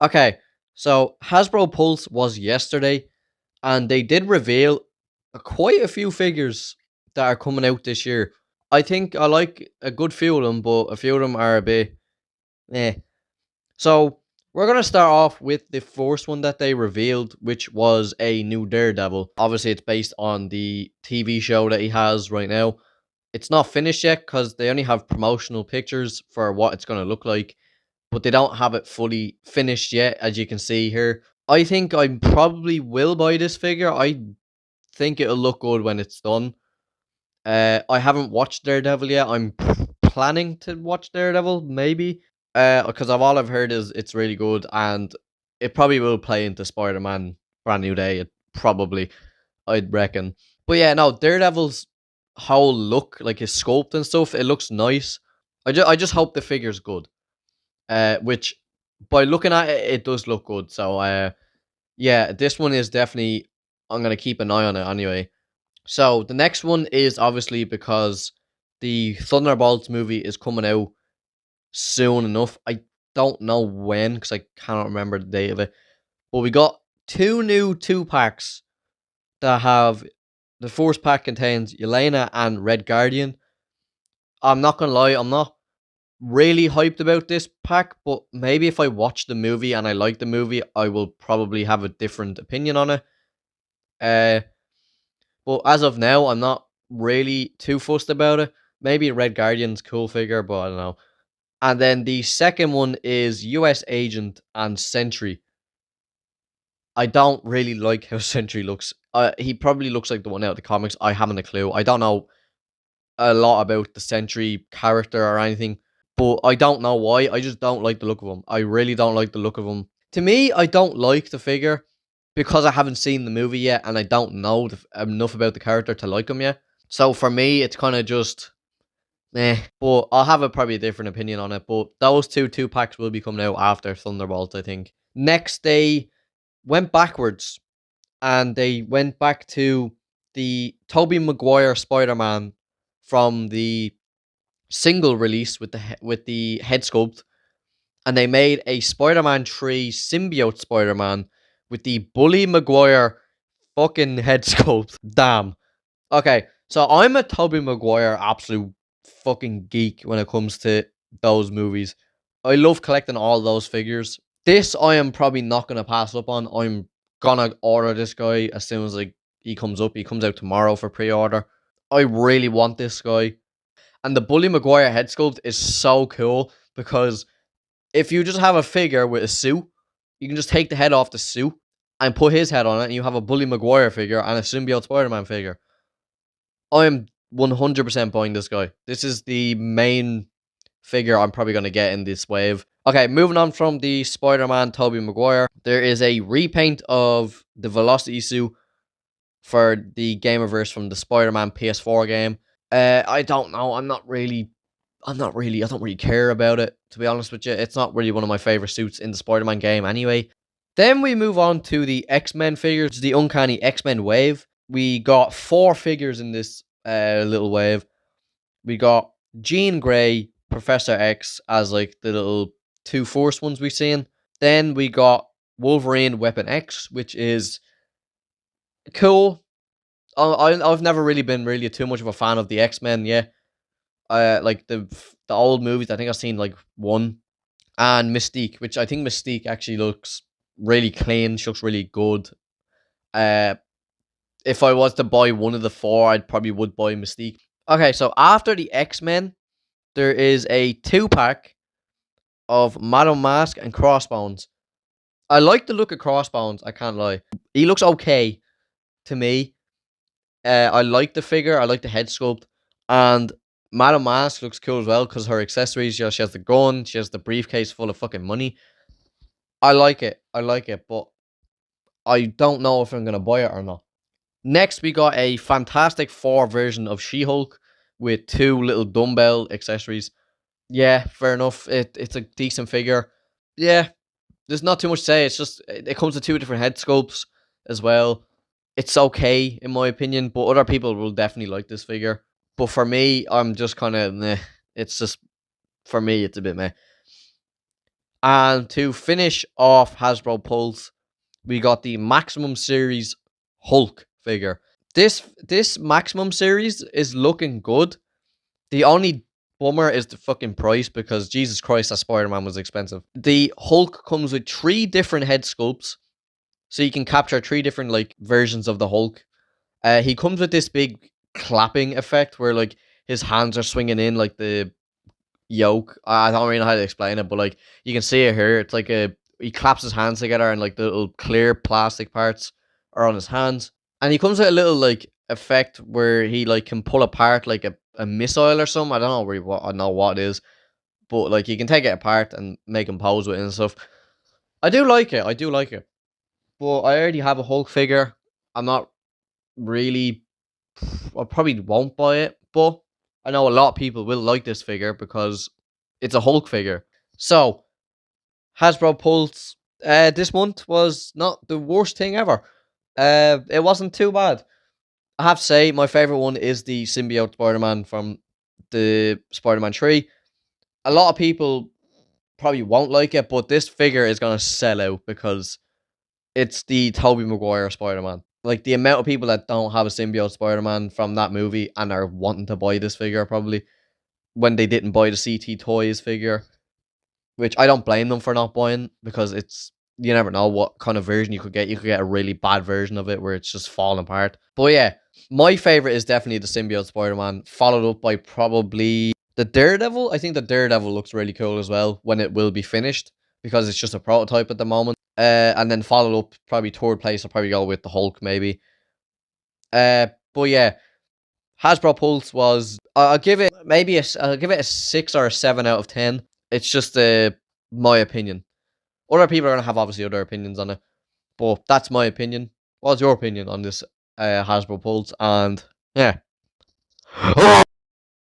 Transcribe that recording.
Okay, so Hasbro Pulse was yesterday, and they did reveal quite a few figures that are coming out this year. I think I like a good few of them, but a few of them are a bit eh. So we're gonna start off with the first one that they revealed, which was a new Daredevil. Obviously, it's based on the TV show that he has right now. It's not finished yet because they only have promotional pictures for what it's gonna look like, but they don't have it fully finished yet, as you can see here. I think I probably will buy this figure. I think it'll look good when it's done. I haven't watched Daredevil yet. I'm planning to watch Daredevil, maybe. Because of all I've heard is it's really good, and it probably will play into Spider-Man Brand New Day. It probably, I'd reckon. But yeah, no, Daredevil's whole look, like his sculpt and stuff, it looks nice. I just hope the figure's good. Which by looking at it, it does look good. So yeah, this one is definitely, I'm gonna keep an eye on it anyway. So the next one is obviously because the Thunderbolts movie is coming out soon enough. I don't know when because I cannot remember the date of it. But we got two new 2 packs that have, the first pack contains Yelena and Red Guardian. I'm not gonna lie, I'm not really hyped about this pack, but maybe if I watch the movie and I like the movie, I will probably have a different opinion on it. Uh, but as of now, I'm not really too fussed about it. Maybe Red Guardian's cool figure, but I don't know. And then the second one is US Agent and Sentry. I don't really like how Sentry looks. He probably looks like the one out of the comics. I haven't a clue. I don't know a lot about the Sentry character or anything, but I don't know why. I just don't like the look of him. I really don't like the look of him. To me, I don't like the figure because I haven't seen the movie yet and I don't know enough about the character to like him yet. So for me, it's kind of just But I'll have probably a different opinion on it. But those two packs will be coming out after Thunderbolt, I think. Next, they went backwards and they went back to the Tobey Maguire Spider-Man from the single release with the head sculpt, and they made a Spider-Man 3 symbiote Spider-Man with the Bully Maguire fucking head sculpt. Damn. Okay, so I'm a Tobey Maguire absolute fucking geek when it comes to those movies. I love collecting all those figures. This I am probably not gonna pass up on. I'm gonna order this guy as soon as like he comes up. He comes out tomorrow for pre-order. I really want this guy. And the Bully Maguire head sculpt is so cool because if you just have a figure with a suit, you can just take the head off the suit and put his head on it, and you have a Bully Maguire figure and a symbiote Spider-Man figure. I am 100% buying this guy. This is the main figure I'm probably going to get in this wave. Okay, moving on from the Spider-Man Tobey Maguire, there is a repaint of the Velocity suit for the Gamerverse from the Spider-Man PS4 game. I don't know. I don't really care about it, to be honest with you. It's not really one of my favorite suits in the Spider-Man game anyway. Then we move on to the X-Men figures, the Uncanny X-Men wave. We got 4 figures in this little wave. We got Jean Grey, Professor X as like the little 2 first ones we've seen. Then we got Wolverine Weapon X, which is cool. I've never really been really too much of a fan of the X-Men, yeah. Like the old movies, I think I've seen like one. And Mystique, which I think Mystique actually looks really clean. She looks really good. Uh, if I was to buy one of the 4, I'd probably would buy Mystique. Okay, so after the X-Men, there is a 2-pack of Madam Mask and Crossbones. I like the look of Crossbones, I can't lie. He looks okay to me. I like the figure, I like the head sculpt, and Madam Mask looks cool as well because her accessories, she has the gun, she has the briefcase full of fucking money. I like it, but I don't know if I'm going to buy it or not. Next, we got a Fantastic Four version of She-Hulk with 2 little dumbbell accessories. Yeah, fair enough. It's a decent figure. Yeah, there's not too much to say. It's just, it comes with 2 different head sculpts as well. It's okay, in my opinion, but other people will definitely like this figure. But for me, I'm just kind of meh. It's just, for me, it's a bit meh. And to finish off Hasbro Pulse, we got the Maximum Series Hulk figure. This Maximum Series is looking good. The only bummer is the fucking price, because Jesus Christ, that Spider-Man was expensive. The Hulk comes with 3 different head sculpts, so you can capture 3 different like versions of the Hulk. He comes with this big clapping effect where like his hands are swinging in like the yoke. I don't really know how to explain it, but like you can see it here. It's like he claps his hands together and like the little clear plastic parts are on his hands. And he comes with a little like effect where he like can pull apart like a missile or something. I don't know really what I know what it is, but like you can take it apart and make him pose with it and stuff. I do like it. I do like it. But I already have a Hulk figure. I'm not really. I probably won't buy it, but I know a lot of people will like this figure because it's a Hulk figure. So Hasbro Pulse this month was not the worst thing ever. It wasn't too bad. I have to say my favorite one is the symbiote Spider-Man from the Spider-Man 3. A lot of people probably won't like it, but this figure is gonna sell out because it's the Tobey Maguire Spider-Man. Like the amount of people that don't have a symbiote Spider-Man from that movie and are wanting to buy this figure probably when they didn't buy the CT Toys figure, which I don't blame them for not buying, because it's, you never know what kind of version you could get. You could get a really bad version of it where it's just falling apart. But yeah, my favorite is definitely the symbiote Spider-Man, followed up by probably the Daredevil. I think the Daredevil looks really cool as well when it will be finished, because it's just a prototype at the moment. And then followed up, probably third place, I'll probably go with the Hulk maybe. But yeah, Hasbro Pulse was, I'll give it maybe I'll give it a 6 or a 7 out of 10. It's just my opinion. Other people are gonna have obviously other opinions on it, but that's my opinion. What's your opinion on this Hasbro Pulse? And yeah.